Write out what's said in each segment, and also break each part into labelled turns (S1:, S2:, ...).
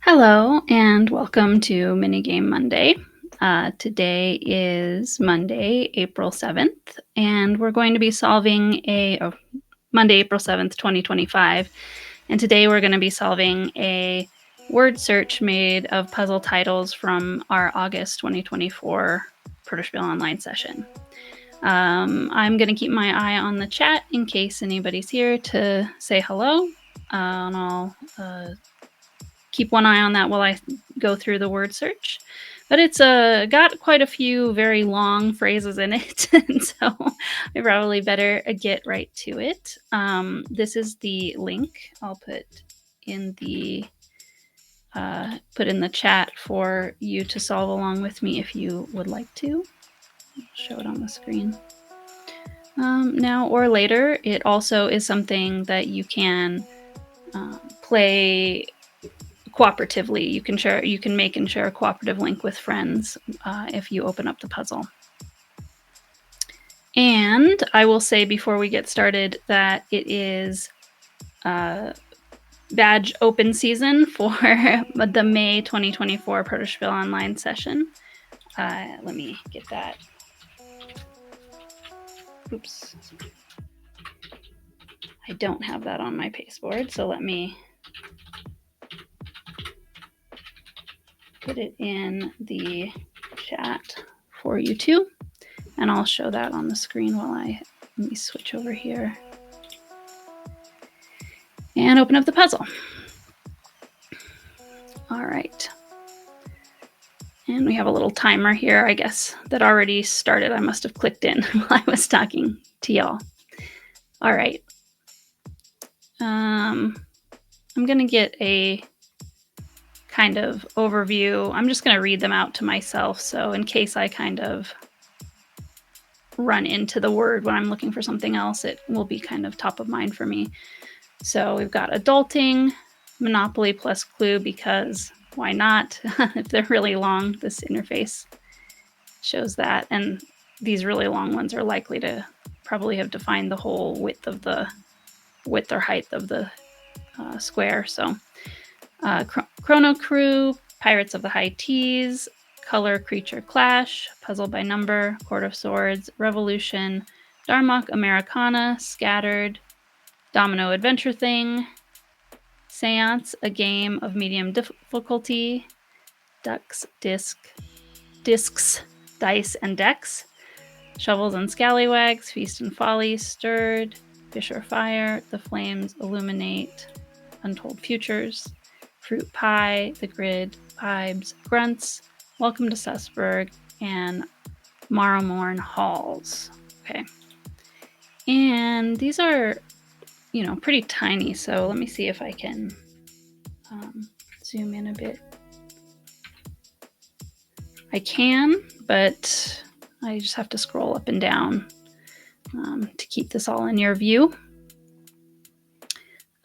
S1: Hello and welcome to Minigame Monday. Today is Monday, April 7th, and we're going to be solving Monday, April 7th, 2025. And today we're going to be solving a word search made of puzzle titles from our August 2024 Protospiel Online session. I'm going to keep my eye on the chat in case anybody's here to say hello, and I'll keep one eye on that while I go through the word search. But it's got quite a few very long phrases in it, and so I probably better get right to it. This is the link I'll put in the chat for you to solve along with me if you would like to. I'll show it on the screen. Now or later, it also is something that you can play cooperatively. You can make and share a cooperative link with friends if you open up the puzzle. And I will say before we get started that it is badge open season for the May 2024 Protospiel Online session. Let me get that. Oops. I don't have that on my pasteboard, so let me put it in the chat for you too. And I'll show that on the screen while let me switch over here and open up the puzzle. All right. And we have a little timer here, I guess, that already started. I must have clicked in while I was talking to y'all. All right. I'm going to get a kind of overview. I'm just going to read them out to myself. So in case I kind of run into the word when I'm looking for something else, it will be kind of top of mind for me. So we've got adulting, Monopoly plus Clue, because why not? If they're really long, this interface shows that. And these really long ones are likely to probably have defined the whole width or height of the square. So Chrono Crew, Pirates of the High Teas, Color Creature Clash, Puzzle by Number, Court of Swords, Revolution, Darmok Americana, Scattered, Domino Adventure Thing, Seance, a game of medium difficulty, Ducks, Discs, Dice, and Decks, Shovels and Scallywags, Feast and Folly, Stirred, Fisher Fire, The Flames Illuminate, Untold Futures, Fruit Pie, The Grid, Vibes, Grunts, Welcome to Sussburg, and Marrowmorn Halls. Okay. And these are, pretty tiny. So let me see if I can zoom in a bit. I can, but I just have to scroll up and down to keep this all in your view.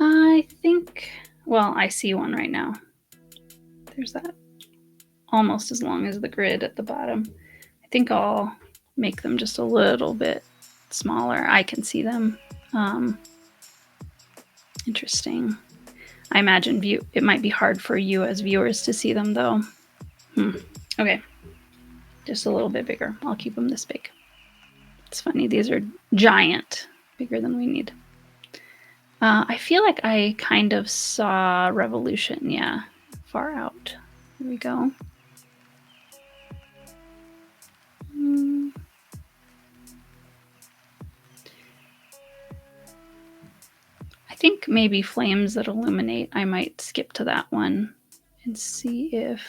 S1: I think, I see one right now. There's that almost as long as the grid at the bottom. I think I'll make them just a little bit smaller. I can see them. Interesting. I imagine it might be hard for you as viewers to see them though. Okay. Just a little bit bigger. I'll keep them this big. It's funny. These are giant, bigger than we need. I feel like I kind of saw Revolution. Yeah. Far out. Here we go. I think maybe Flames That Illuminate. I might skip to that one and see if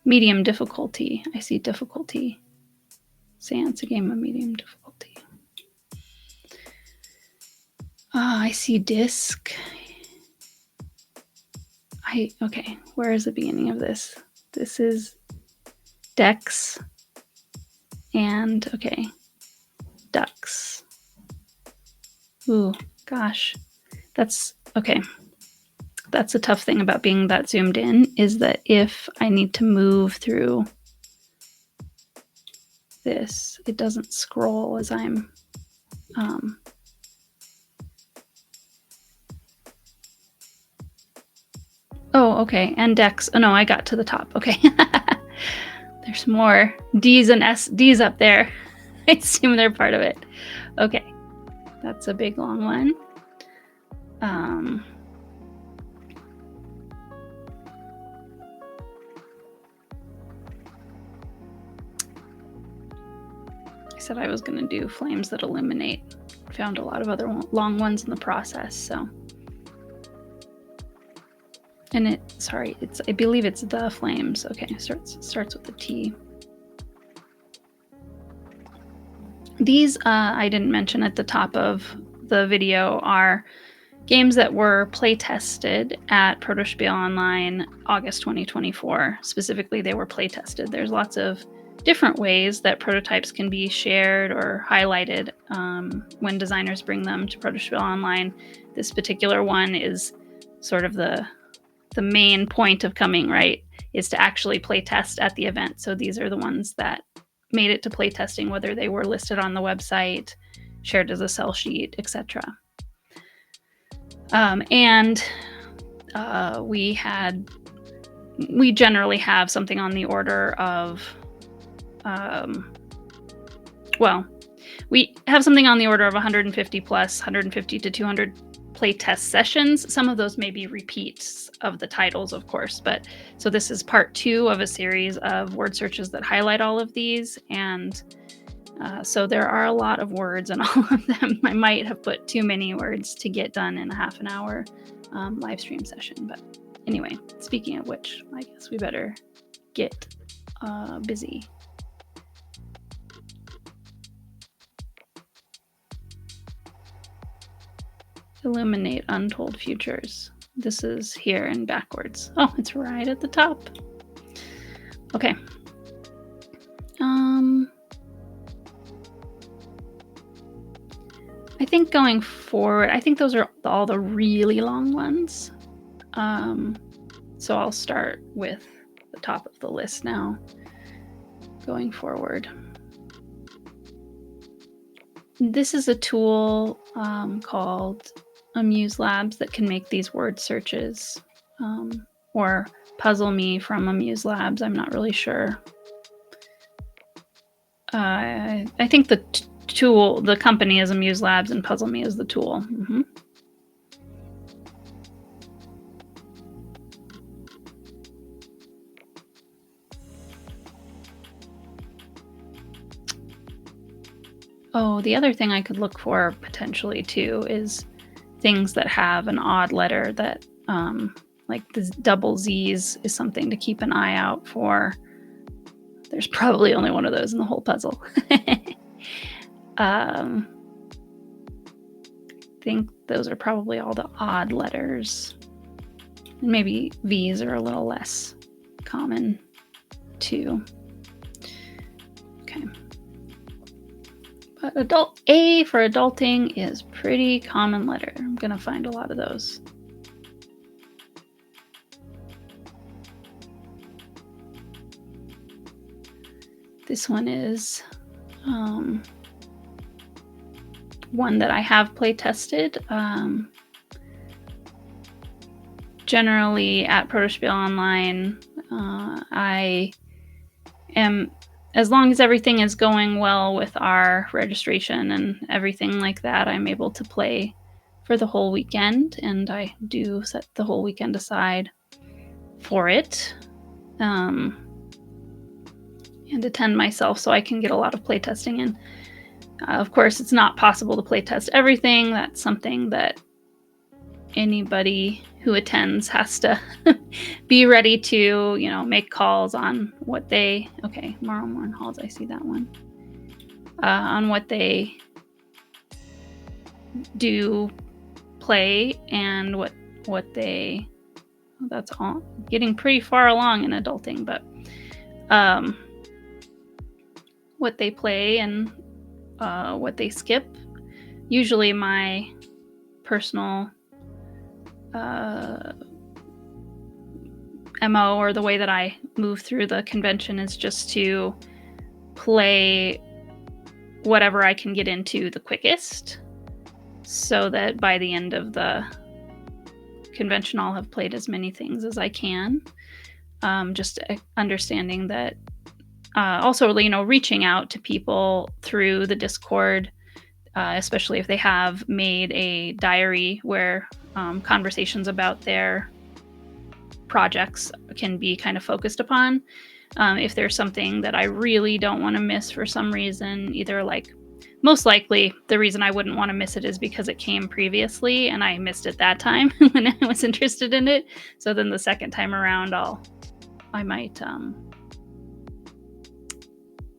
S1: medium difficulty. I see difficulty. Seance, a game of medium difficulty. I see disc. Okay, where is the beginning of this? This is decks and, okay, ducks. Ooh, gosh. That's, okay. That's the tough thing about being that zoomed in, is that if I need to move through this, it doesn't scroll as I'm Oh, okay. And Dex. Oh no, I got to the top. Okay. There's more D's and D's up there. I assume they're part of it. Okay. That's a big long one. I said I was going to do flames that illuminate. Found a lot of other long ones in the process, so. And I believe it's the flames. Okay, starts with a T. These, I didn't mention at the top of the video, are games that were play tested at Protospiel Online August 2024. Specifically, they were play tested. There's lots of different ways that prototypes can be shared or highlighted when designers bring them to Protospiel Online. This particular one is sort of the main point of coming, right, is to actually play test at the event. So these are the ones that made it to play testing, whether they were listed on the website, shared as a sell sheet, etc. We generally have something on the order of, we have something on the order of 150 plus, 150 to 200 play test sessions. Some of those may be repeats of the titles, of course, but so this is part 2 of a series of word searches that highlight all of these. And so there are a lot of words in all of them. I might have put too many words to get done in a half an hour live stream session. But anyway, speaking of which, I guess we better get busy. Illuminate untold futures. This is here and backwards. Oh, it's right at the top. Okay. I think going forward, I think those are all the really long ones. So I'll start with the top of the list now, going forward. This is a tool called Amuse Labs that can make these word searches, or Puzzle Me from Amuse Labs. I'm not really sure. I think the tool, the company is Amuse Labs and Puzzle Me is the tool. Mm-hmm. Oh, the other thing I could look for potentially too is things that have an odd letter that, like the double Z's is something to keep an eye out for. There's probably only one of those in the whole puzzle. I think those are probably all the odd letters. And maybe V's are a little less common too. Okay. But A for adulting is pretty common letter. I'm going to find a lot of those. This one is one that I have play tested. Generally at Protospiel Online, I am, as long as everything is going well with our registration and everything like that, I'm able to play for the whole weekend, and I do set the whole weekend aside for it. And attend myself so I can get a lot of playtesting in. Of course, it's not possible to playtest everything. That's something that anybody who attends has to be ready to, make calls on what they, okay, Morn Halls, I see that one, on what they do play and what they, that's all getting pretty far along in adulting, but what they play and what they skip. Usually my personal MO, or the way that I move through the convention, is just to play whatever I can get into the quickest, so that by the end of the convention, I'll have played as many things as I can. Just understanding that, also, reaching out to people through the Discord, especially if they have made a diary where conversations about their projects can be kind of focused upon. If there's something that I really don't want to miss for some reason, either like most likely the reason I wouldn't want to miss it is because it came previously and I missed it that time when I was interested in it. So then the second time around, I might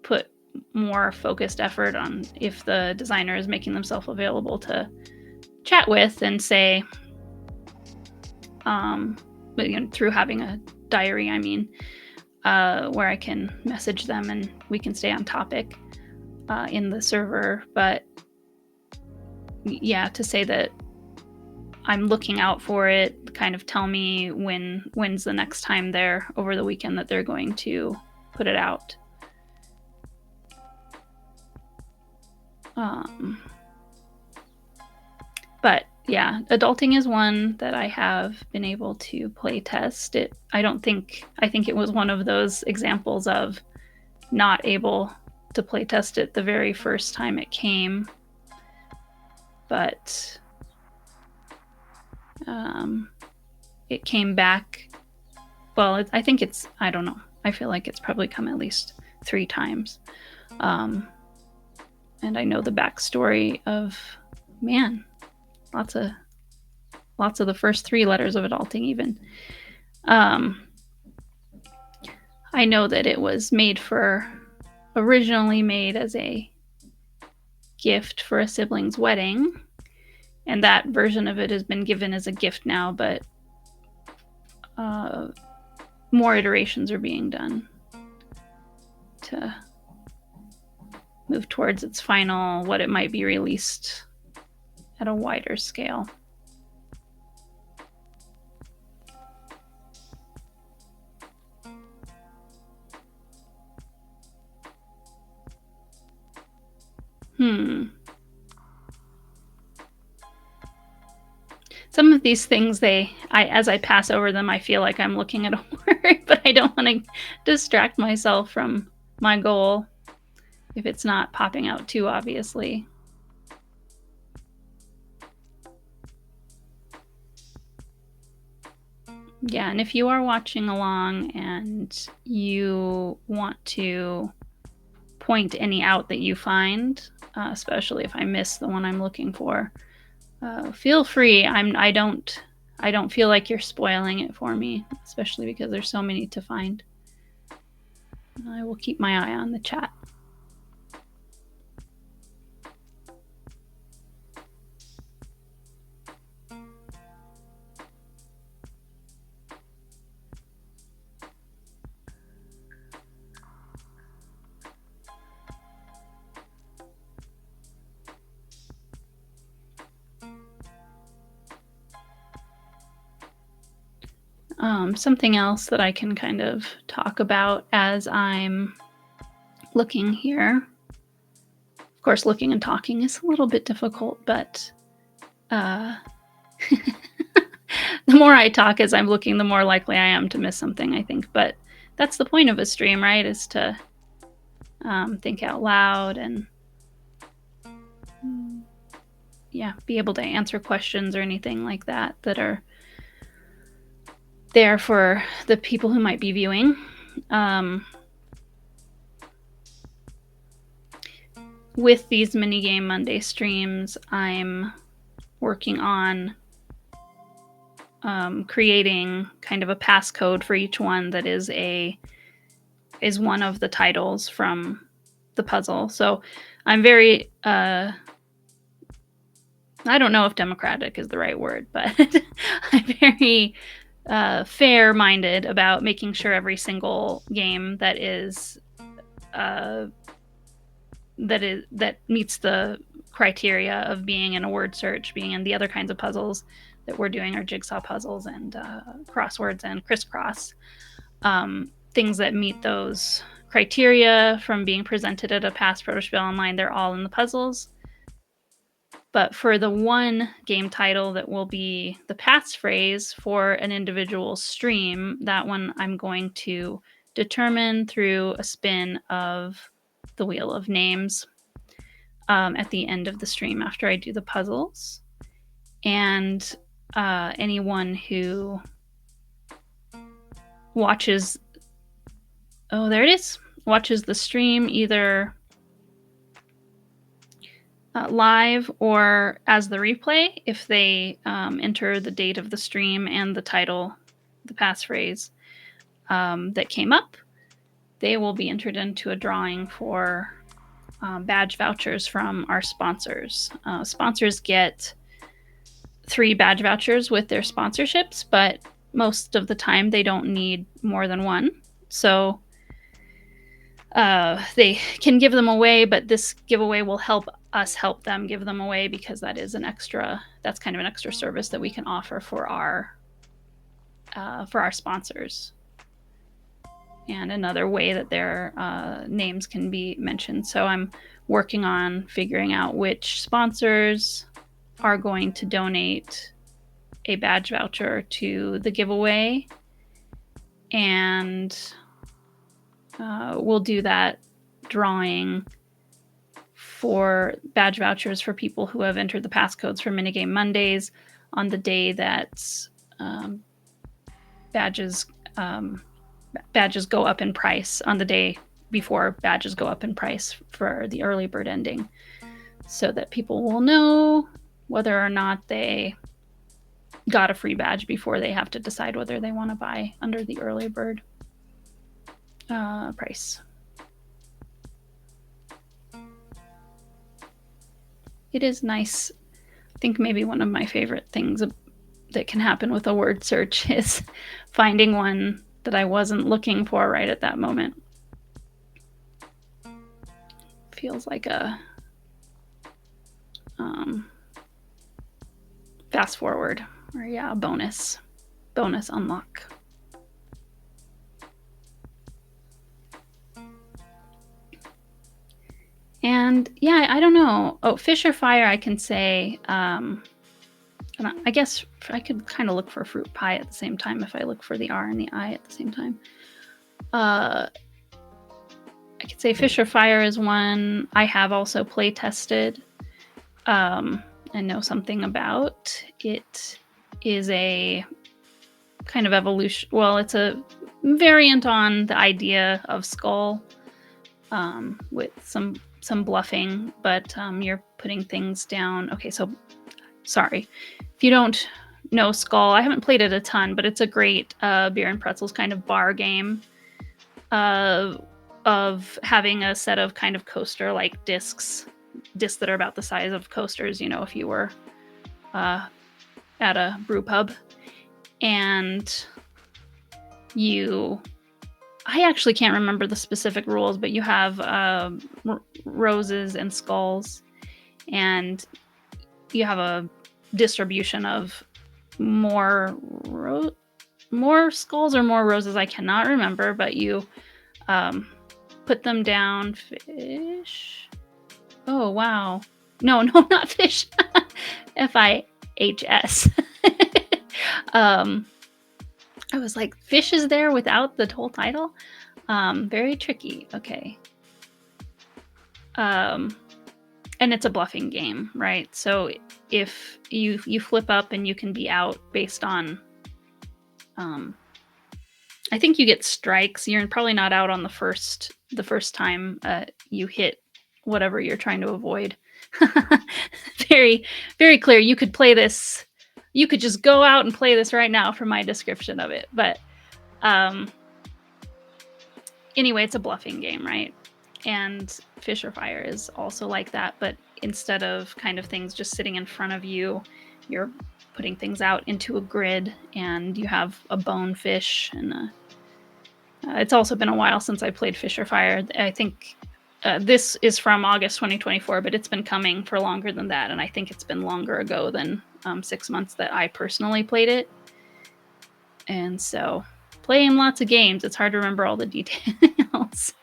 S1: put more focused effort on if the designer is making themselves available to chat with and say, but, through having a diary, I mean, where I can message them and we can stay on topic in the server. But yeah, to say that I'm looking out for it, kind of tell me when's the next time there over the weekend that they're going to put it out. But yeah, adulting is one that I have been able to play test. I think it was one of those examples of not able to play test it the very first time it came. But it came back. Well, I don't know. I feel like it's probably come at least 3 times. And I know the backstory of, man, lots of the first 3 letters of adulting even. I know that it was originally made as a gift for a sibling's wedding, and that version of it has been given as a gift now, but more iterations are being done to move towards its final, what it might be released at a wider scale. Some of these things, as I pass over them, I feel like I'm looking at a word, but I don't want to distract myself from my goal if it's not popping out too obviously. Yeah, and if you are watching along and you want to point any out that you find, especially if I miss the one I'm looking for, feel free. I don't feel like you're spoiling it for me, especially because there's so many to find. I will keep my eye on the chat. Something else that I can kind of talk about as I'm looking here. Of course, looking and talking is a little bit difficult, but the more I talk as I'm looking, the more likely I am to miss something, I think. But that's the point of a stream, right? Is to think out loud and be able to answer questions or anything like that are there for the people who might be viewing. With these Minigame Monday streams, I'm working on creating kind of a passcode for each one that is one of the titles from the puzzle. So I'm very I don't know if democratic is the right word, but I'm very fair-minded about making sure every single game that meets the criteria of being in a word search, being in the other kinds of puzzles that we're doing, are jigsaw puzzles and crosswords and crisscross. Things that meet those criteria from being presented at a past Protospiel Online, they're all in the puzzles. But for the one game title that will be the passphrase for an individual stream, that one I'm going to determine through a spin of the Wheel of Names at the end of the stream after I do the puzzles. And anyone who watches, oh, there it is, watches the stream either live or as the replay, if they enter the date of the stream and the title, the passphrase that came up, they will be entered into a drawing for badge vouchers from our sponsors. Sponsors get 3 badge vouchers with their sponsorships, but most of the time they don't need more than 1. So they can give them away, but this giveaway will help us help them give them away, because that is that's kind of an extra service that we can offer for our sponsors, and another way that their names can be mentioned. So I'm working on figuring out which sponsors are going to donate a badge voucher to the giveaway, and we'll do that drawing for badge vouchers for people who have entered the passcodes for Minigame Mondays on the day that badges go up in price, on the day before badges go up in price for the early bird ending, so that people will know whether or not they got a free badge before they have to decide whether they want to buy under the early bird price. It is nice. I think maybe one of my favorite things that can happen with a word search is finding one that I wasn't looking for right at that moment. Feels like a fast forward, or yeah, a bonus unlock. And yeah, I don't know. Oh, fish or fire, I can say. And I guess I could kind of look for fruit pie at the same time if I look for the R and the I at the same time. I could say fish or fire is one I have also play tested and know something about. It is a kind of evolution. Well, it's a variant on the idea of Skull with some bluffing, but you're putting things down. Okay, so sorry. If you don't know Skull, I haven't played it a ton, but it's a great beer and pretzels kind of bar game of having a set of kind of coaster-like discs that are about the size of coasters, you know, if you were at a brew pub. And I actually can't remember the specific rules, but you have roses and skulls, and you have a distribution of more skulls or more roses. I cannot remember, but you put them down. Fish. Oh, wow. No, not fish. FIHS. I was like, fish is there without the whole title? Very tricky. Okay. And it's a bluffing game, right? So if you flip up and you can be out based on, I think you get strikes. You're probably not out on the first time you hit whatever you're trying to avoid. Very, very clear. You could play this. You could just go out and play this right now from my description of it. But anyway, it's a bluffing game, right? And Fish or Fire is also like that. But instead of kind of things just sitting in front of you, you're putting things out into a grid, and you have a bonefish. And it's also been a while since I played Fish or Fire. I think this is from August 2024, but it's been coming for longer than that. And I think it's been longer ago than 6 months that I personally played it. And so playing lots of games, it's hard to remember all the details.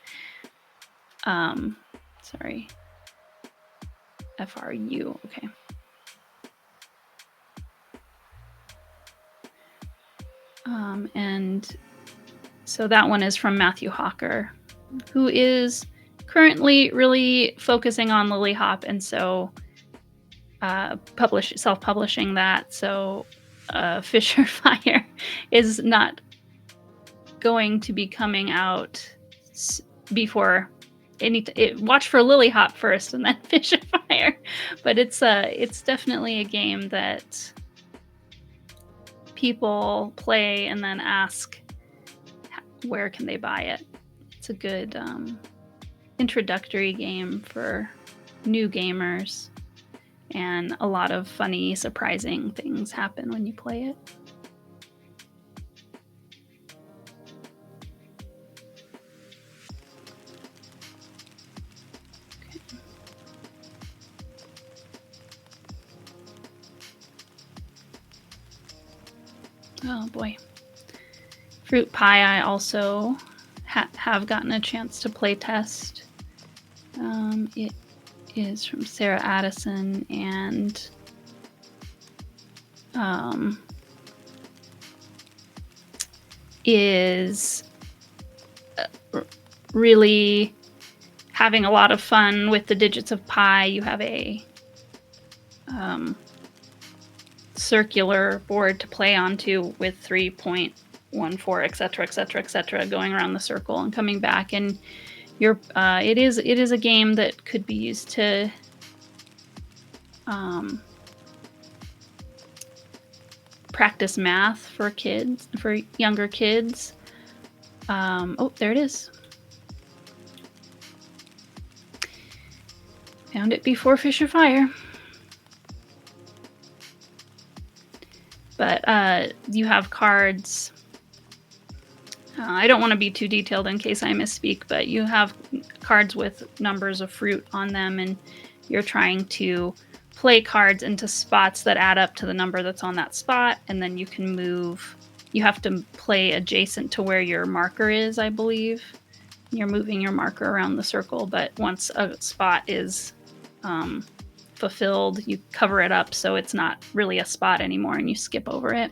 S1: Sorry. FRU. Okay. And so that one is from Matthew Hawker, who is currently really focusing on Lily Hop, and so self-publishing that. So Fisher Fire is not going to be coming out before watch for Lily Hop first and then Fisher Fire. But it's definitely a game that people play and then ask where can they buy it. It's a good introductory game for new gamers, and a lot of funny, surprising things happen when you play it. Oh boy. Fruit Pie I also have gotten a chance to play test. It is from Sarah Addison, and is really having a lot of fun with the digits of pi. You have a circular board to play onto with 3.14, etc., etc., etc., going around the circle and coming back. And it is a game that could be used to practice math for younger kids. Oh, there it is. Found it before Fisher Fire. But you have cards. I don't want to be too detailed in case I misspeak, but you have cards with numbers of fruit on them, and you're trying to play cards into spots that add up to the number that's on that spot, and then you can move. You have to play adjacent to where your marker is, I believe. You're moving your marker around the circle, but once a spot is fulfilled, you cover it up so it's not really a spot anymore, and you skip over it.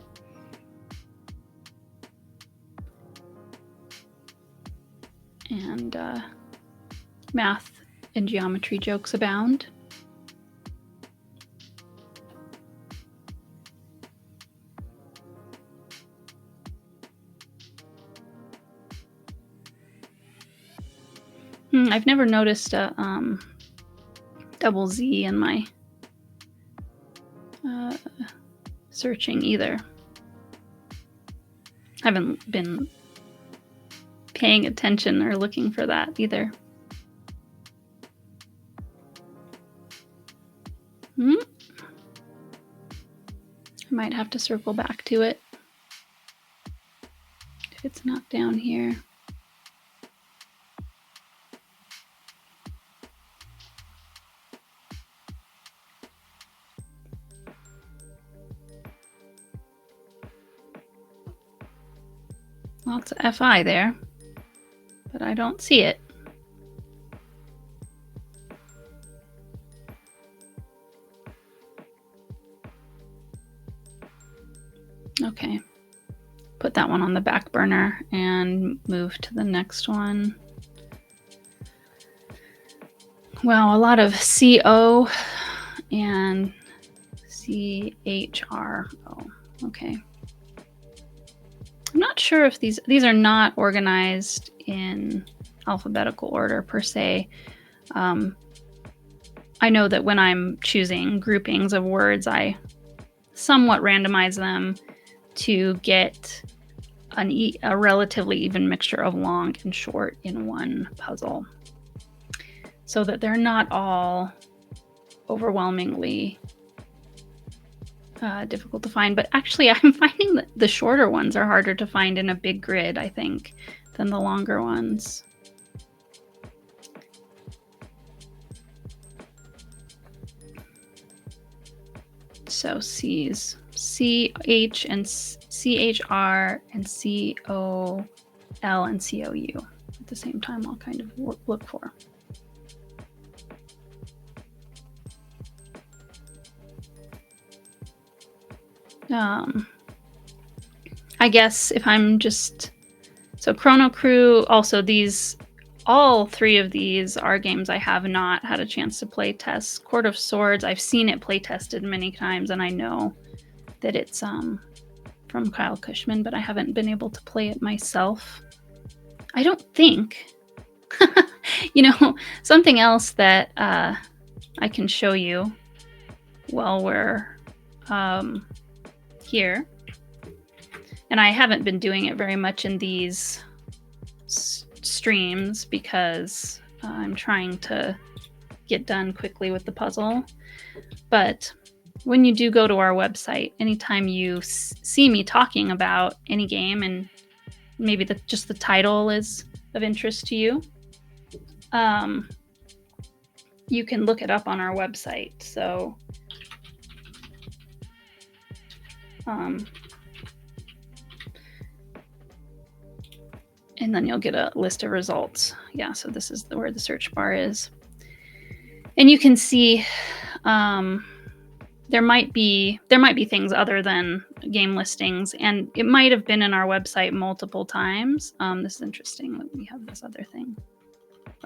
S1: And math and geometry jokes abound. I've never noticed a double Z in my searching either. I haven't been paying attention or looking for that either. I might have to circle back to it if it's not down here. Lots of FI there, but I don't see it. Okay, put that one on the back burner and move to the next one. Wow, a lot of CO and CHR. Oh, okay. I'm not sure if these are not organized in alphabetical order per se. I know that when I'm choosing groupings of words, I somewhat randomize them to get a relatively even mixture of long and short in one puzzle, so that they're not all overwhelmingly difficult to find. But actually, I'm finding that the shorter ones are harder to find in a big grid, I think, than the longer ones. So C's, CH and CHR and COL and COU at the same time, I'll kind of look for. I guess if I'm just... So Chrono Crew, also all three of these are games I have not had a chance to play test. Court of Swords, I've seen it play tested many times, and I know that it's from Kyle Cushman, but I haven't been able to play it myself. I don't think. Something else that I can show you while we're here, and I haven't been doing it very much in these streams because I'm trying to get done quickly with the puzzle. But when you do go to our website, anytime you see me talking about any game and maybe just the title is of interest to you, you can look it up on our website. So and then you'll get a list of results. Yeah, so this is where the search bar is. And you can see there might be things other than game listings, and it might have been in our website multiple times. This is interesting. We have this other thing.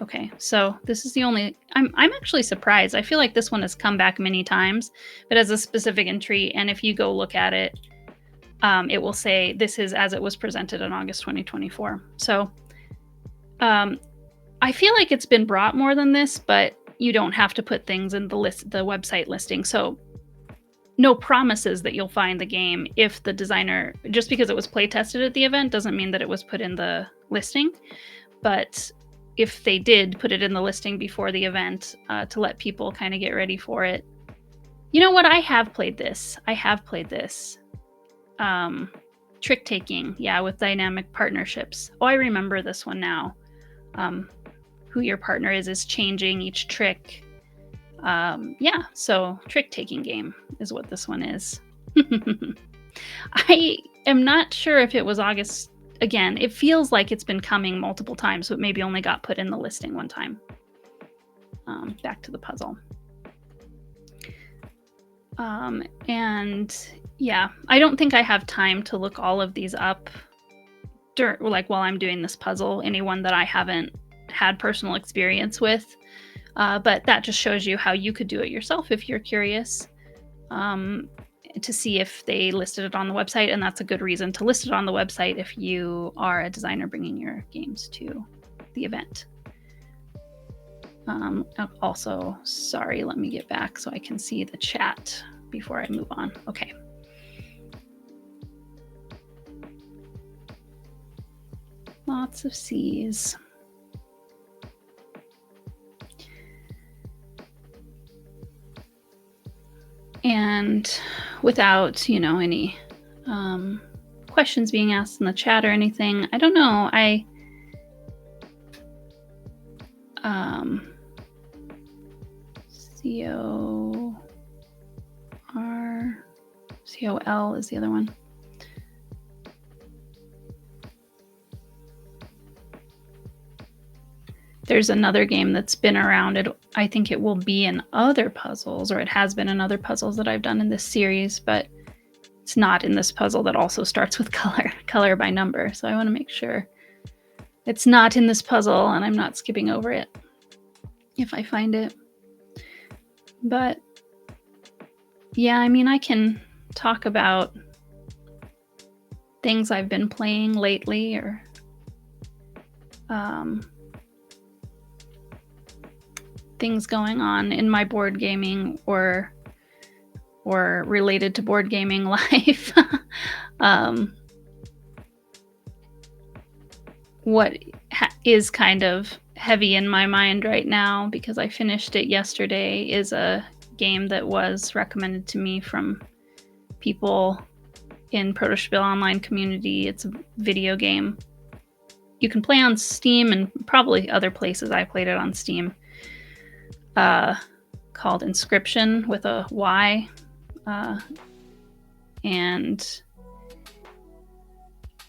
S1: Okay, so this is the only... I'm actually surprised. I feel like this one has come back many times, but as a specific entry, and if you go look at it, it will say this is as it was presented in August 2024. So I feel like it's been brought more than this, but you don't have to put things in the website listing. So no promises that you'll find the game if the designer, just because it was play tested at the event doesn't mean that it was put in the listing. But if they did put it in the listing before the event to let people kind of get ready for it. You know what? I have played this. Trick taking, yeah, with dynamic partnerships. Oh, I remember this one now. Who your partner is changing each trick. Yeah, so trick taking game is what this one is. I am not sure if it was August. Again, it feels like it's been coming multiple times, so it maybe only got put in the listing one time. Back to the puzzle. And yeah, I don't think I have time to look all of these up while I'm doing this puzzle, anyone that I haven't had personal experience with. But that just shows you how you could do it yourself if you're curious, to see if they listed it on the website. And that's a good reason to list it on the website if you are a designer bringing your games to the event. Also, sorry, let me get back so I can see the chat before I move on. Okay. Lots of C's. And without, any questions being asked in the chat or anything, I don't know. COL is the other one. There's another game that's been around. I think it will be in other puzzles, or it has been in other puzzles that I've done in this series, but it's not in this puzzle that also starts with color by number. So I want to make sure it's not in this puzzle and I'm not skipping over it if I find it. But yeah, I can talk about things I've been playing lately, or things going on in my board gaming or related to board gaming life. What is kind of heavy in my mind right now, because I finished it yesterday, is a game that was recommended to me from people in Protospiel Online community. It's a video game. You can play on Steam and probably other places. I played it on Steam. Called Inscription with a Y. And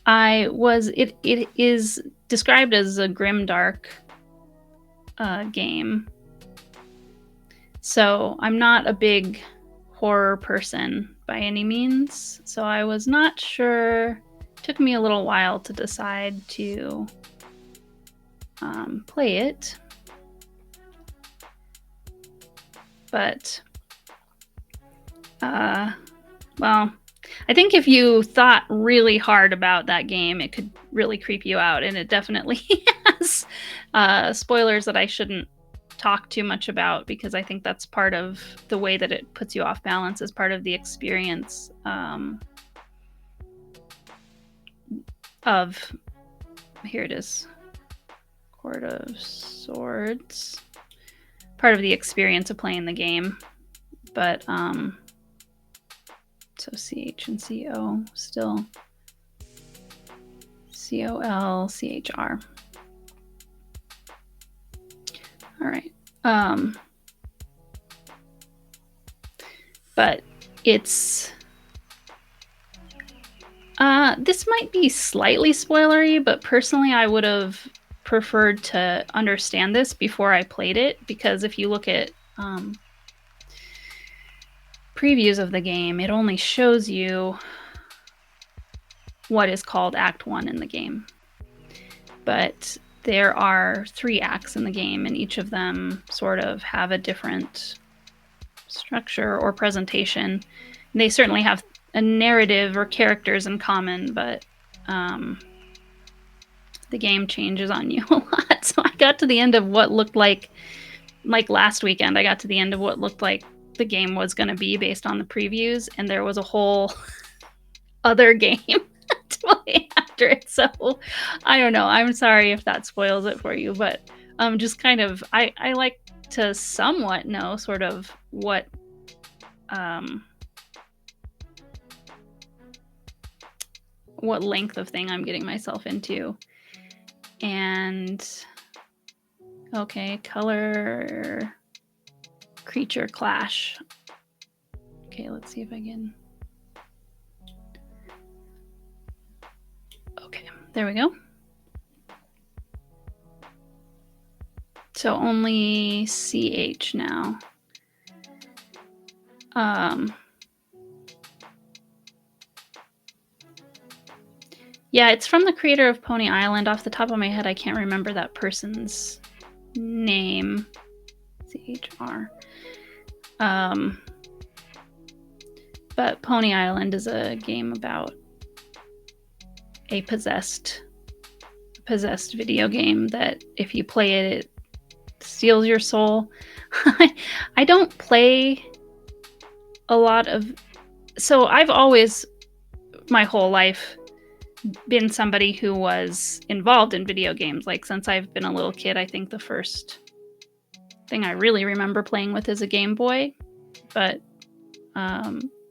S1: it is described as a grimdark game. So I'm not a big horror person by any means. So I was not sure took me a little while to decide to play it. But, well, I think if you thought really hard about that game, it could really creep you out, and it definitely has spoilers that I shouldn't talk too much about, because I think that's part of the way that it puts you off balance, as part of the experience of, here it is, Court of Swords, part of the experience of playing the game. But so CH and CO still COL CHR. All right. But it's this might be slightly spoilery, but personally I would have preferred to understand this before I played it, because if you look at previews of the game, it only shows you what is called Act 1 in the game. But there are 3 acts in the game, and each of them sort of have a different structure or presentation. They certainly have a narrative or characters in common, but the game changes on you a lot. So I got to the end of what looked like last weekend, I got to the end of what looked like the game was going to be based on the previews, and there was a whole other game to play after it. So I don't know. I'm sorry if that spoils it for you, but just kind of, I like to somewhat know sort of what length of thing I'm getting myself into. And okay, color creature clash. Okay, let's see if I can. Okay, there we go. So only CH now. Yeah, it's from the creator of Pony Island. Off the top of my head, I can't remember that person's name. CHR. But Pony Island is a game about a possessed video game that if you play it, it steals your soul. I don't play a lot of... So I've always, my whole life, been somebody who was involved in video games. Like, since I've been a little kid, I think the first thing I really remember playing with is a Game Boy. But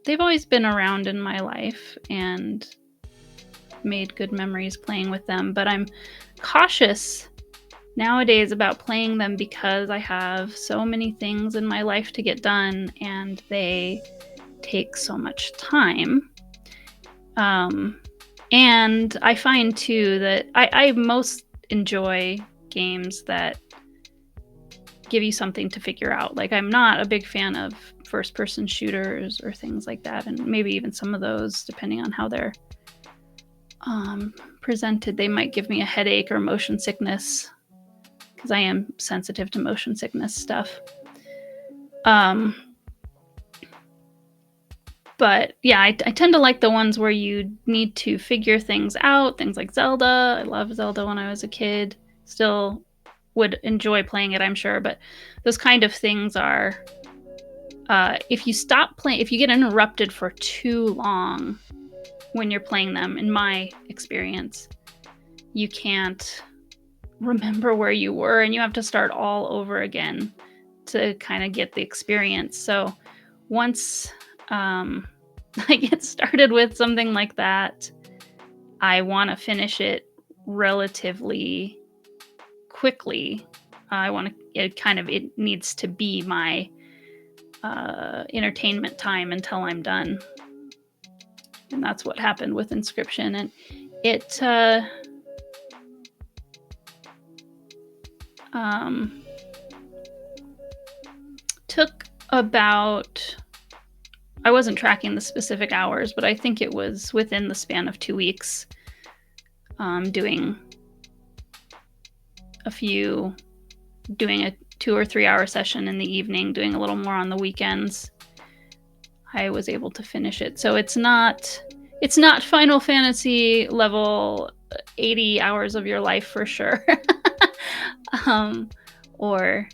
S1: they've always been around in my life and made good memories playing with them. But I'm cautious nowadays about playing them because I have so many things in my life to get done, and they take so much time. And I find too that I most enjoy games that give you something to figure out. Like, I'm not a big fan of first-person shooters or things like that, and maybe even some of those, depending on how they're presented, they might give me a headache or motion sickness, because I am sensitive to motion sickness stuff. But yeah, I tend to like the ones where you need to figure things out, things like Zelda. I loved Zelda when I was a kid. Still would enjoy playing it, I'm sure. But those kind of things are, if you stop playing, if you get interrupted for too long when you're playing them, in my experience, you can't remember where you were, and you have to start all over again to kind of get the experience. So once I get started with something like that, I want to finish it relatively quickly. It needs to be my entertainment time until I'm done. And that's what happened with Inscription. And it took about... I wasn't tracking the specific hours, but I think it was within the span of 2 weeks doing a 2 or 3 hour session in the evening, doing a little more on the weekends. I was able to finish it. So it's not Final Fantasy level 80 hours of your life for sure. Or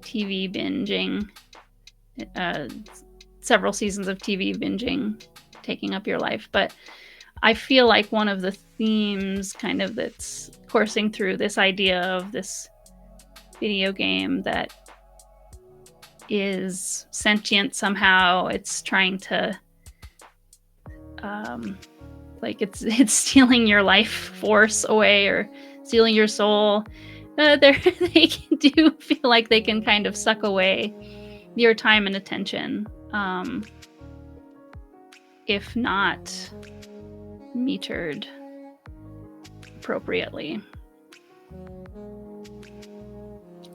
S1: TV binging, several seasons of TV binging taking up your life. But I feel like one of the themes kind of that's coursing through this idea of this video game that is sentient somehow. It's trying to like it's stealing your life force away or stealing your soul. They do feel like they can kind of suck away your time and attention, if not metered appropriately.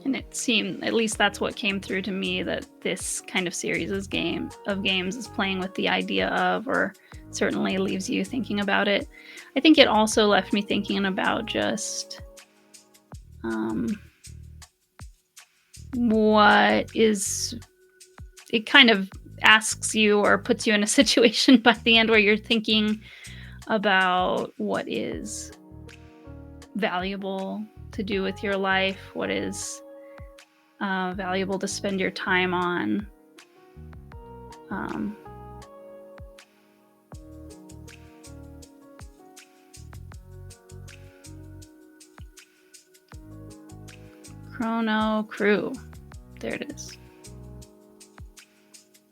S1: And it seemed, at least that's what came through to me, that this kind of series of games is playing with the idea of, or certainly leaves you thinking about it. I think it also left me thinking about just it kind of asks you or puts you in a situation by the end where you're thinking about what is valuable to do with your life, what is valuable to spend your time on. Chrono Crew. There it is.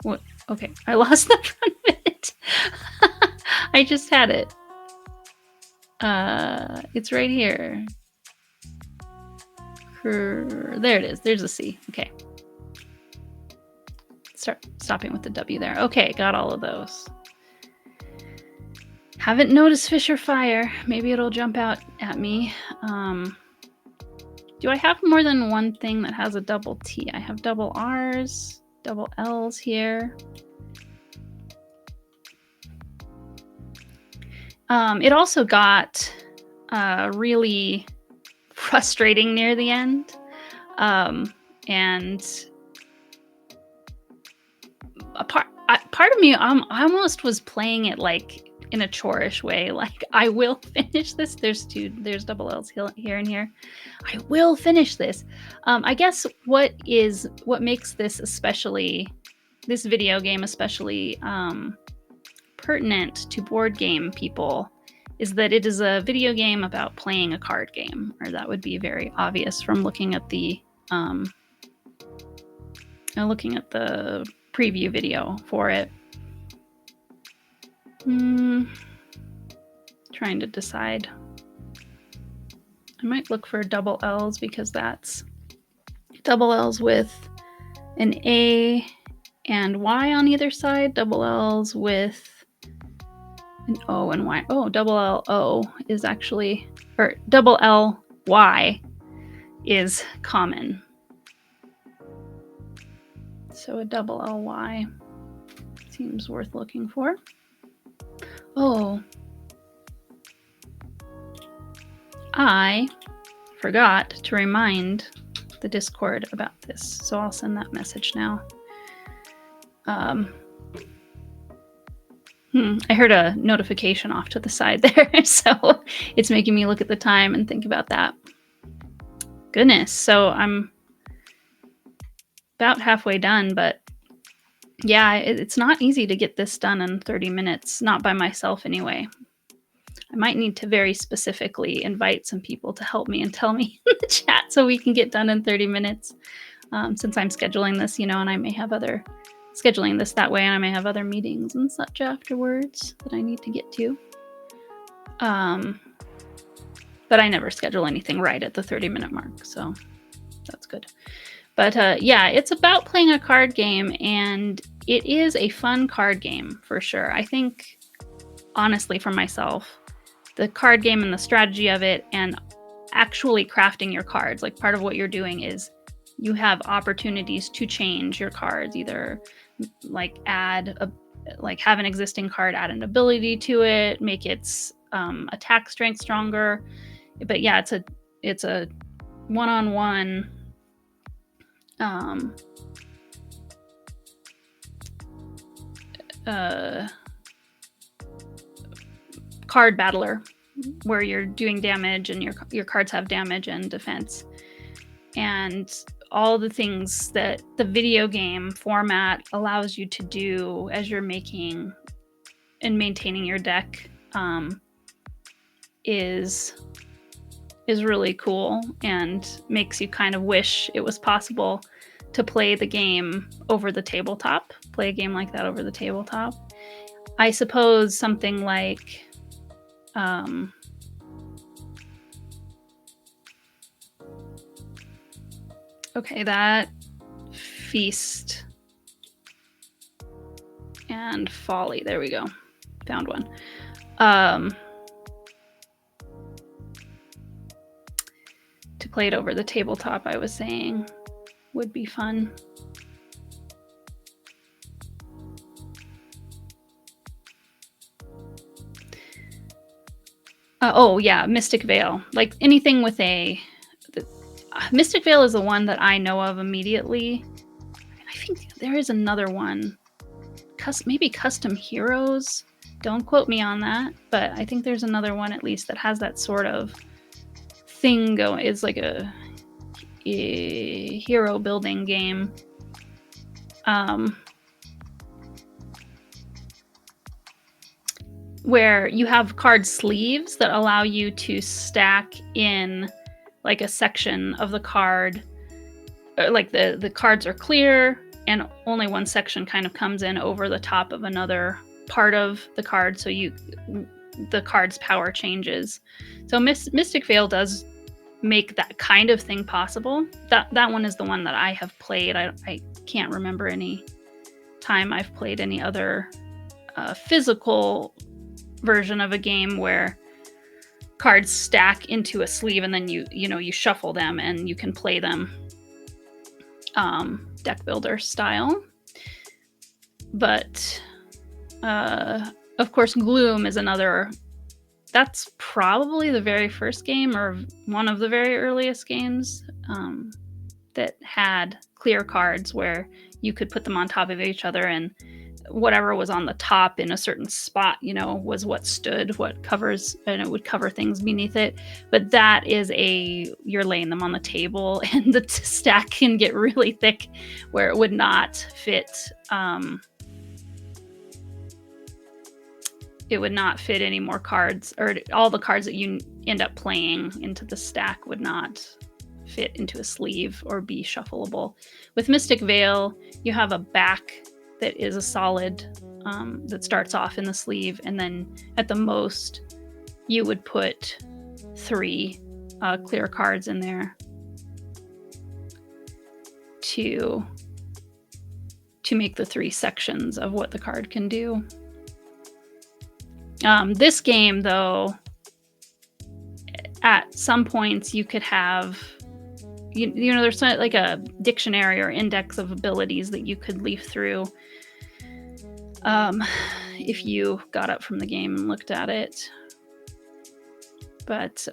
S1: What? Okay, I lost the front of it. I just had it. It's right here. There it is. There's a C. Okay. Stopping with the W there. Okay, got all of those. Haven't noticed Fish or Fire. Maybe it'll jump out at me. Do I have more than one thing that has a double T? I have double R's, double L's here. It also got really frustrating near the end. And part of me, I almost was playing it like in a chore-ish way. Like, I will finish this. There's double L's here and here. I will finish this. I guess what makes this video game especially pertinent to board game people is that it is a video game about playing a card game, or that would be very obvious from looking at the preview video for it. Trying to decide. I might look for double L's because that's double L's with an A and Y on either side. Double L's with an O and Y. Oh, double L O is actually, or double L Y is common. So a double L Y seems worth looking for. Oh, I forgot to remind the Discord about this, so I'll send that message now. I heard a notification off to the side there, so it's making me look at the time and think about that. Goodness, so I'm about halfway done, but yeah, it's not easy to get this done in 30 minutes, not by myself anyway. I might need to very specifically invite some people to help me and tell me in the chat so we can get done in 30 minutes. Since I'm scheduling this, and I may have scheduling this that way, and I may have other meetings and such afterwards that I need to get to. But I never schedule anything right at the 30-minute mark, so that's good. But yeah, it's about playing a card game, and it is a fun card game for sure. I think, honestly, for myself, the card game and the strategy of it and actually crafting your cards, like part of what you're doing is you have opportunities to change your cards, either like have an existing card, add an ability to it, make its attack strength stronger. But yeah, it's a one-on-one card battler where you're doing damage and your cards have damage and defense. And all the things that the video game format allows you to do as you're making and maintaining your deck is really cool and makes you kind of wish it was possible to play the game over the tabletop, play a game like that over the tabletop. I suppose something like okay, that Feast and Folly. There we go. Found one. To play it over the tabletop, I was saying, would be fun. Oh yeah, Mystic Vale. Like anything with Mystic Vale is the one that I know of immediately. I think there is another one. Maybe Custom Heroes. Don't quote me on that, but I think there's another one at least that has that sort of thing going. It's like a hero building game. Where you have card sleeves that allow you to stack in like a section of the card. Like the cards are clear and only one section kind of comes in over the top of another part of the card, so the card's power changes. So Mystic Vale does make that kind of thing possible. That one is the one that I have played. I can't remember any time I've played any other physical version of a game where cards stack into a sleeve and then you shuffle them and you can play them deck builder style. But of course Gloom is another. That's probably the very first game or one of the very earliest games that had clear cards where you could put them on top of each other and whatever was on the top in a certain spot, was what stood, what covers, and it would cover things beneath it. But that is you're laying them on the table and the stack can get really thick where it would not fit. It would not fit any more cards, or all the cards that you end up playing into the stack would not fit into a sleeve or be shuffleable. With Mystic Vale, you have a back that is a solid that starts off in the sleeve, and then at the most you would put 3 clear cards in there to make the 3 sections of what the card can do. This game, though, at some points you could have there's like a dictionary or index of abilities that you could leaf through if you got up from the game and looked at it. But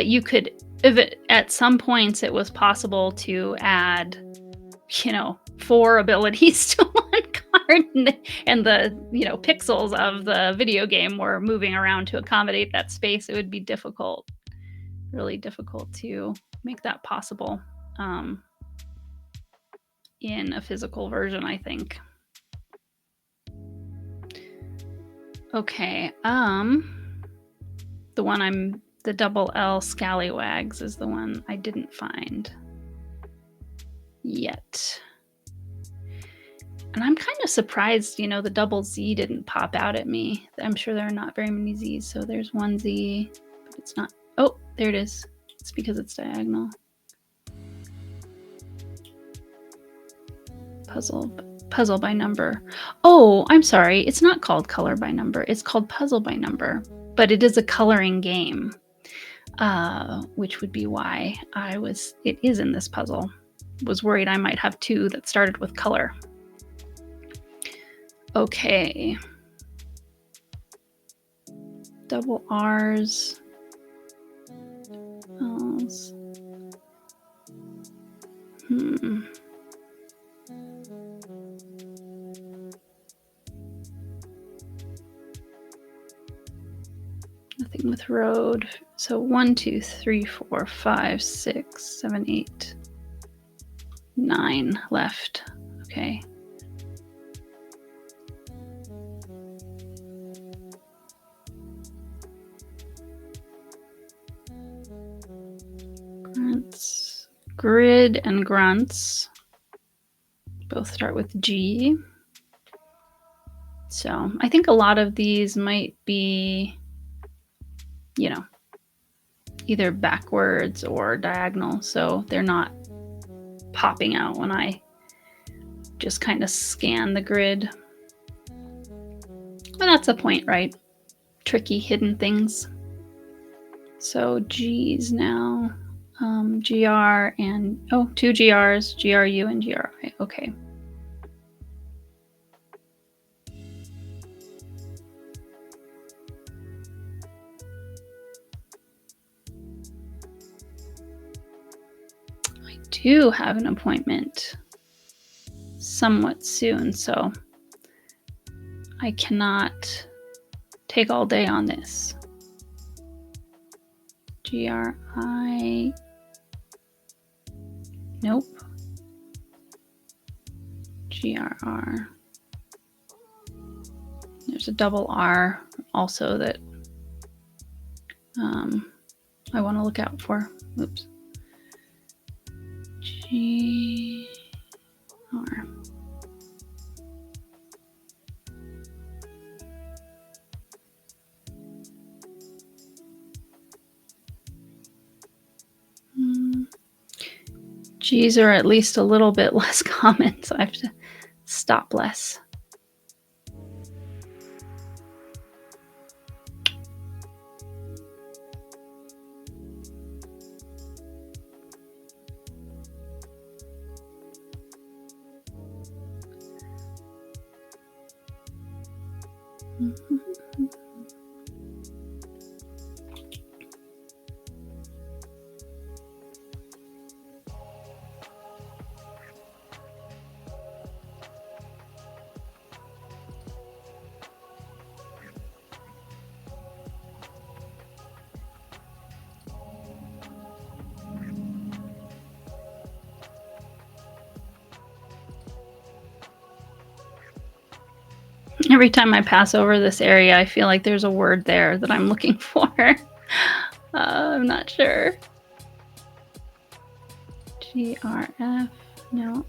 S1: you could, at some points it was possible to add 4 abilities to one card, and the pixels of the video game were moving around to accommodate that space. It would be really difficult to make that possible in a physical version, I think. Okay, the double L Scallywags is the one I didn't find yet. And I'm kind of surprised, the double Z didn't pop out at me. I'm sure there are not very many Z's. So there's one Z, but it's not. Oh, there it is. It's because it's diagonal. Puzzle by number. Oh, I'm sorry. It's not called color by number. It's called puzzle by number. But it is a coloring game, which would be why it is in this puzzle. was worried I might have two that started with color. Okay. Double R's. L's. Nothing with road. So 1, 2, 3, 4, 5, 6, 7, 8, 9 left. Okay. Grunts. Grid and grunts both start with G. So I think a lot of these might be, you know, either backwards or diagonal, so they're not popping out when I just kind of scan the grid. But that's the point, right? Tricky hidden things. So G's now, GR and, oh, two GRs, GRU and GRI, okay. I do have an appointment somewhat soon, so I cannot take all day on this. GRI, nope. GRR. There's a double R also that I want to look out for. Oops. GR. G's are at least a little bit less common, so I have to stop less. Every time I pass over this area, I feel like there's a word there that I'm looking for. I'm not sure. GRF, no.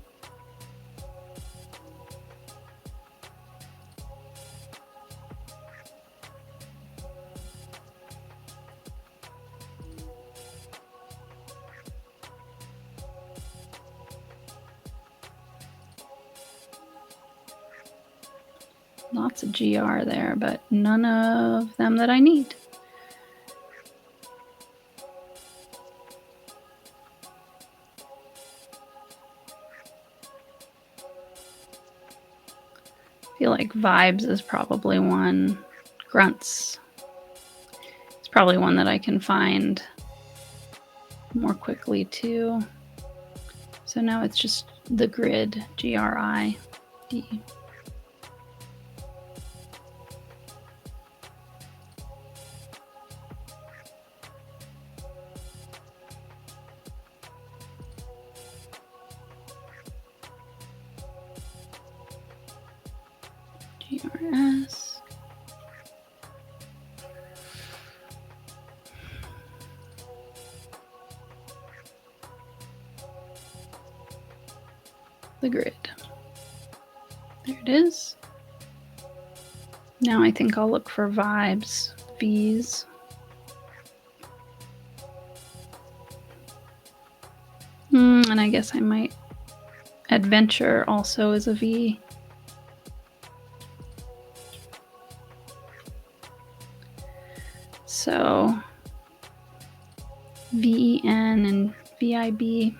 S1: Lots of GR there, but none of them that I need. I feel like vibes is probably one. Grunts. It's probably one that I can find more quickly too. So now it's just the grid, GRI, D. GRS. The grid. There it is. Now I think I'll look for vibes, V's. And I guess I might. Adventure also is a V. So VEN and VIB.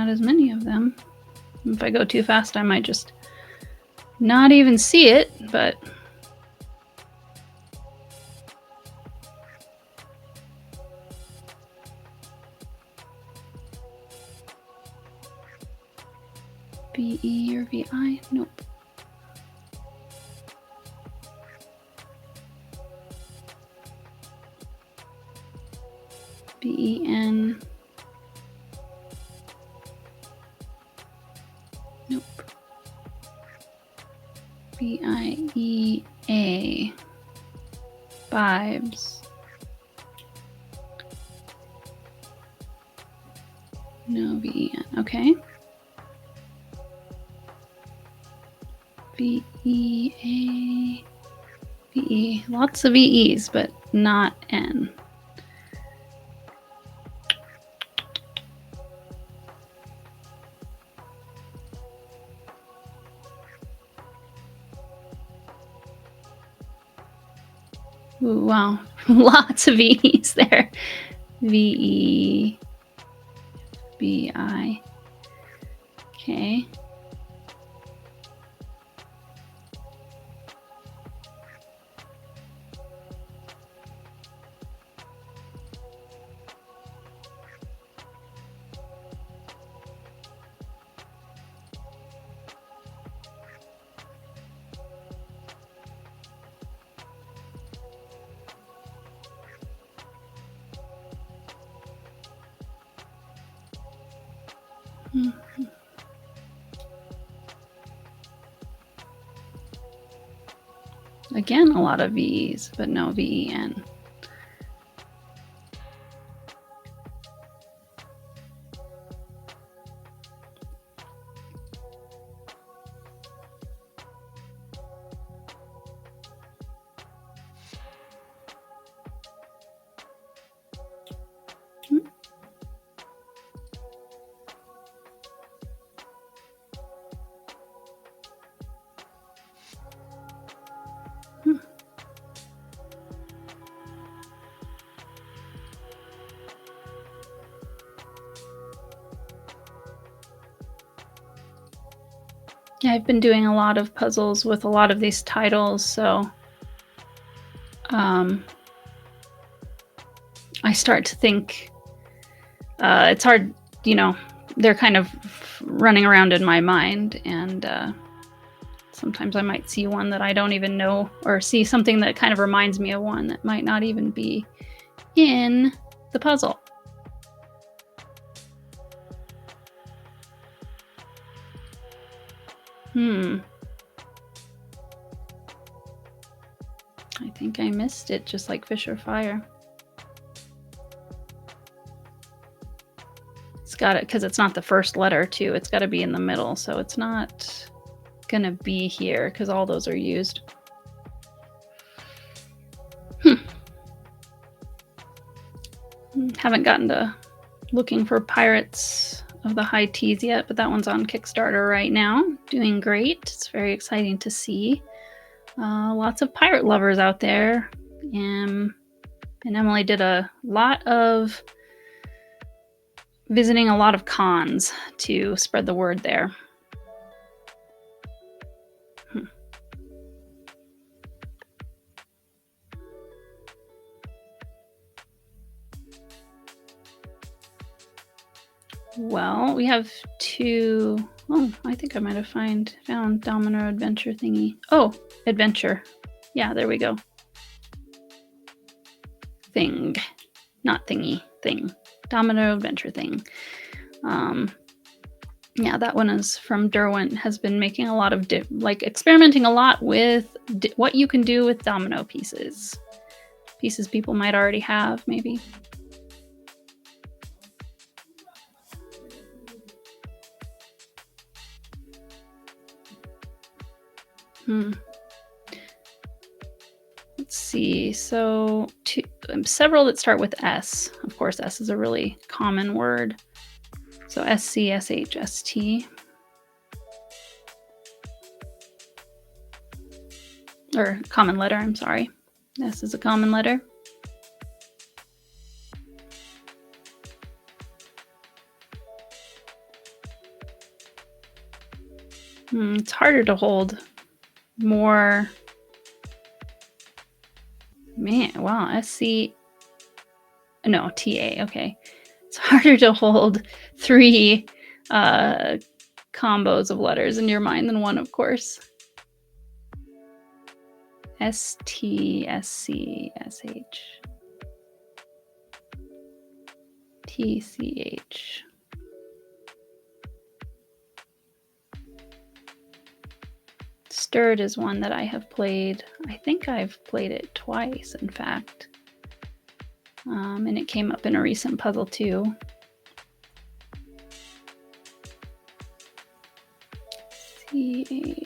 S1: not as many of them. If I go too fast, I might just not even see it, but VE or VI? Nope. VEN. Nope. VIEA. Vibes. No VEN. Okay. VEA. VE. Lots of VEs, but not N. Ooh, wow, lots of V's there. VE, VI. Okay. Again, a lot of V's, but no VEN. Yeah, I've been doing a lot of puzzles with a lot of these titles, so I start to think it's hard, you know, they're kind of running around in my mind, and sometimes I might see one that I don't even know, or see something that kind of reminds me of one that might not even be in the puzzle. I think I missed it, just like Fish or Fire. It's got it, because it's not the first letter, too. It's got to be in the middle, so it's not going to be here, because all those are used. Haven't gotten to looking for Pirates of the High Teas yet, but that one's on Kickstarter right now. Doing great. It's very exciting to see. Lots of pirate lovers out there. And Emily did a lot of visiting a lot of cons to spread the word there. Well, we have two. Oh, I think I might have found Domino Adventure thingy. Oh, Adventure. Yeah, there we go. Thing. Not thingy. Thing. Domino Adventure thing. Yeah, that one is from Derwent. Has been making a lot of experimenting a lot with what you can do with domino pieces. Pieces people might already have, maybe. Let's see. So several that start with S. Of course, S is a really common word. So SCSHST. Or common letter, I'm sorry. S is a common letter. It's harder to hold more. Man, wow, SC. No, TA. Okay. It's harder to hold 3 combos of letters in your mind than one, of course. ST, SC, SH, TCH. Stirred is one that I have played. I think I've played it twice, in fact. And it came up in a recent puzzle too. CHT.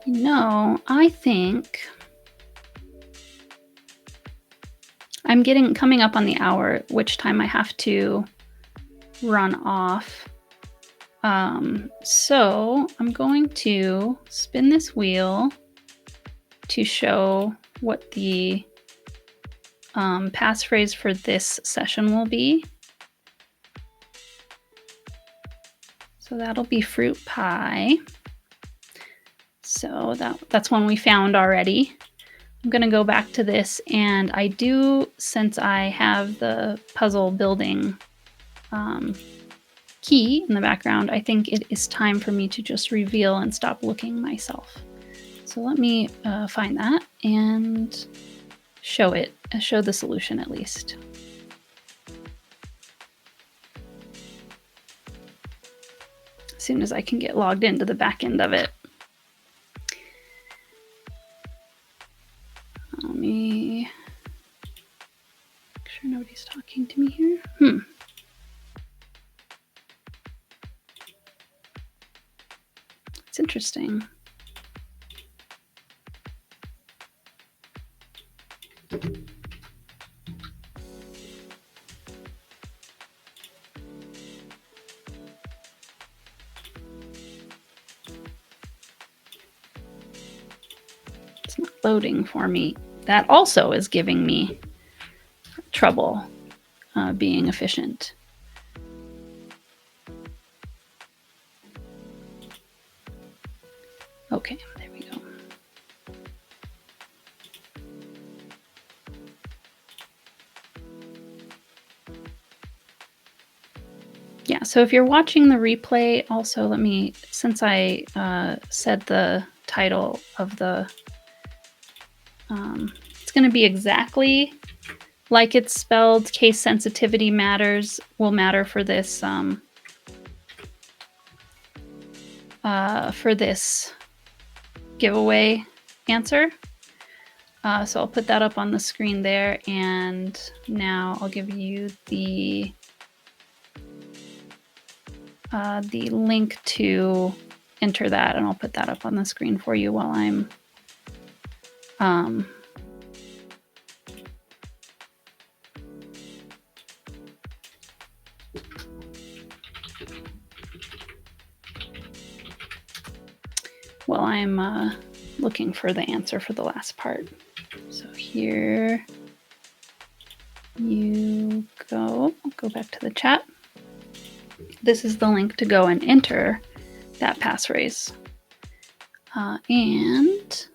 S1: No, I think I'm coming up on the hour, which time I have to run off. So I'm going to spin this wheel to show what the passphrase for this session will be. So that'll be fruit pie. So that's one we found already. I'm going to go back to this, and I do, since I have the puzzle building key in the background, I think it is time for me to just reveal and stop looking myself. So let me find that and show the solution at least. As soon as I can get logged into the back end of it. Let me make sure nobody's talking to me here. It's interesting. It's not loading for me. That also is giving me trouble being efficient. Okay, there we go. Yeah, so if you're watching the replay, also let me, since I said the title of the, it's going to be exactly like it's spelled. Case sensitivity will matter for this giveaway answer. So I'll put that up on the screen there, and now I'll give you the link to enter that, and I'll put that up on the screen for you while I'm looking for the answer for the last part. So here you go. I'll go back to the chat. This is the link to go and enter that passphrase. And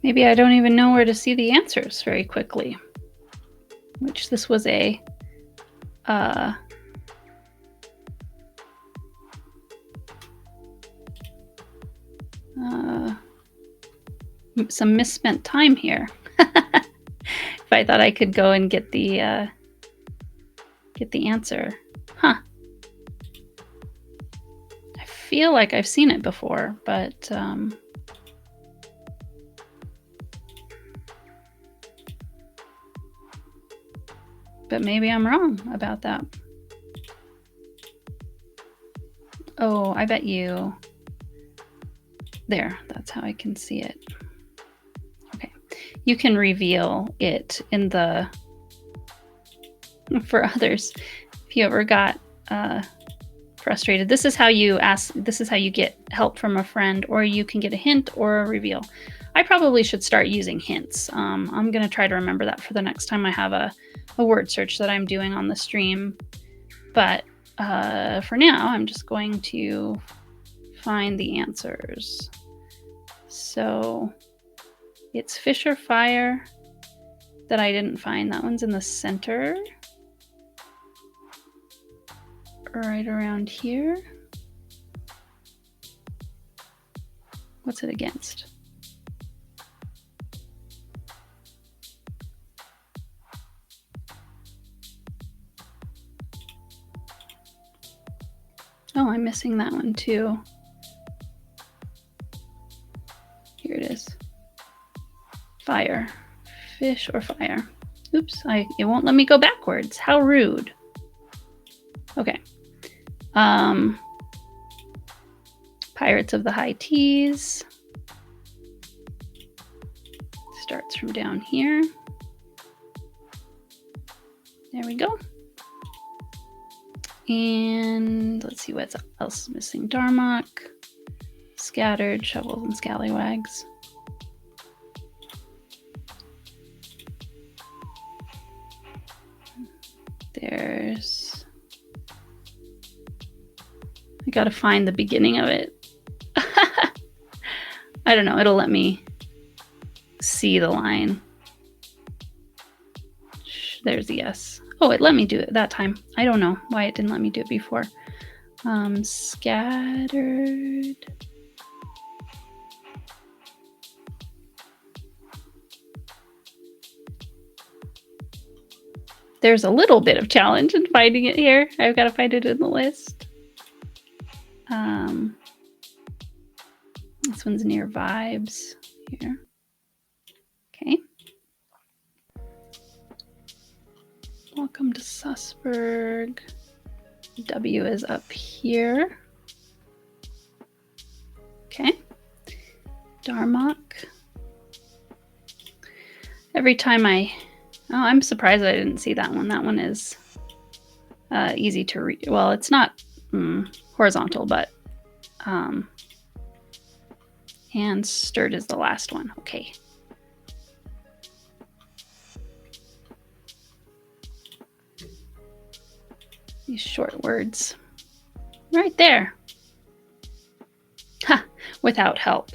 S1: maybe I don't even know where to see the answers very quickly, which this was a some misspent time here. If I thought I could go and get the answer. Huh. I feel like I've seen it before, but maybe I'm wrong about that. Oh, I bet you. There, that's how I can see it. Okay. You can reveal it in the for others if you ever got frustrated. This is how you get help from a friend, or you can get a hint or a reveal. I probably should start using hints. I'm going to try to remember that for the next time I have a word search that I'm doing on the stream. But for now, I'm just going to find the answers. So it's fish or fire that I didn't find. That one's in the center. Right around here. What's it against? Oh, I'm missing that one too. Here it is. Fire. Fish or fire. Oops, it won't let me go backwards. How rude. Okay. Pirates of the High Teas. Starts from down here. There we go. And let's see what else is missing. Darmok, Scattered, Shovels and Scallywags. There's... I gotta find the beginning of it. I don't know, it'll let me see the line. There's the S. Oh, it let me do it that time. I don't know why it didn't let me do it before. Scattered. There's a little bit of challenge in finding it here. I've got to find it in the list. This one's near Vibes here. Okay. Welcome to Sussburg. W is up here. Okay. Darmok. Every time I'm surprised I didn't see that one. That one is easy to read. Well, it's not horizontal, but and stirred is the last one. Okay. These short words. Right there. Ha, without help.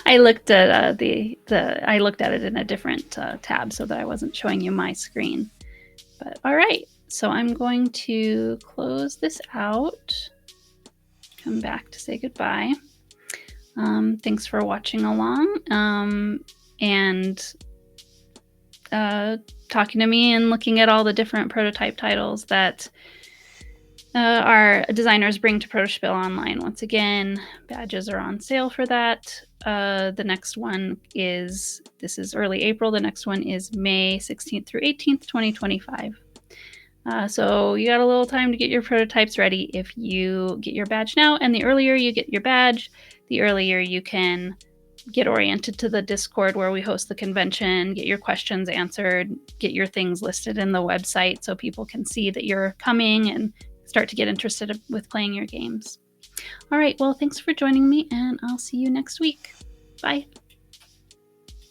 S1: I looked at I looked at it in a different tab so that I wasn't showing you my screen. But all right, so I'm going to close this out. Come back to say goodbye. Thanks for watching along and talking to me and looking at all the different prototype titles that our designers bring to Protospill Online. Once again, badges are on sale for that. The next one is, this is early April, the next one is May 16th through 18th, 2025. So you got a little time to get your prototypes ready if you get your badge now, and the earlier you get your badge, the earlier you can get oriented to the Discord where we host the convention, get your questions answered, get your things listed in the website so people can see that you're coming and start to get interested with playing your games. All right, well, thanks for joining me, and I'll see you next week. Bye.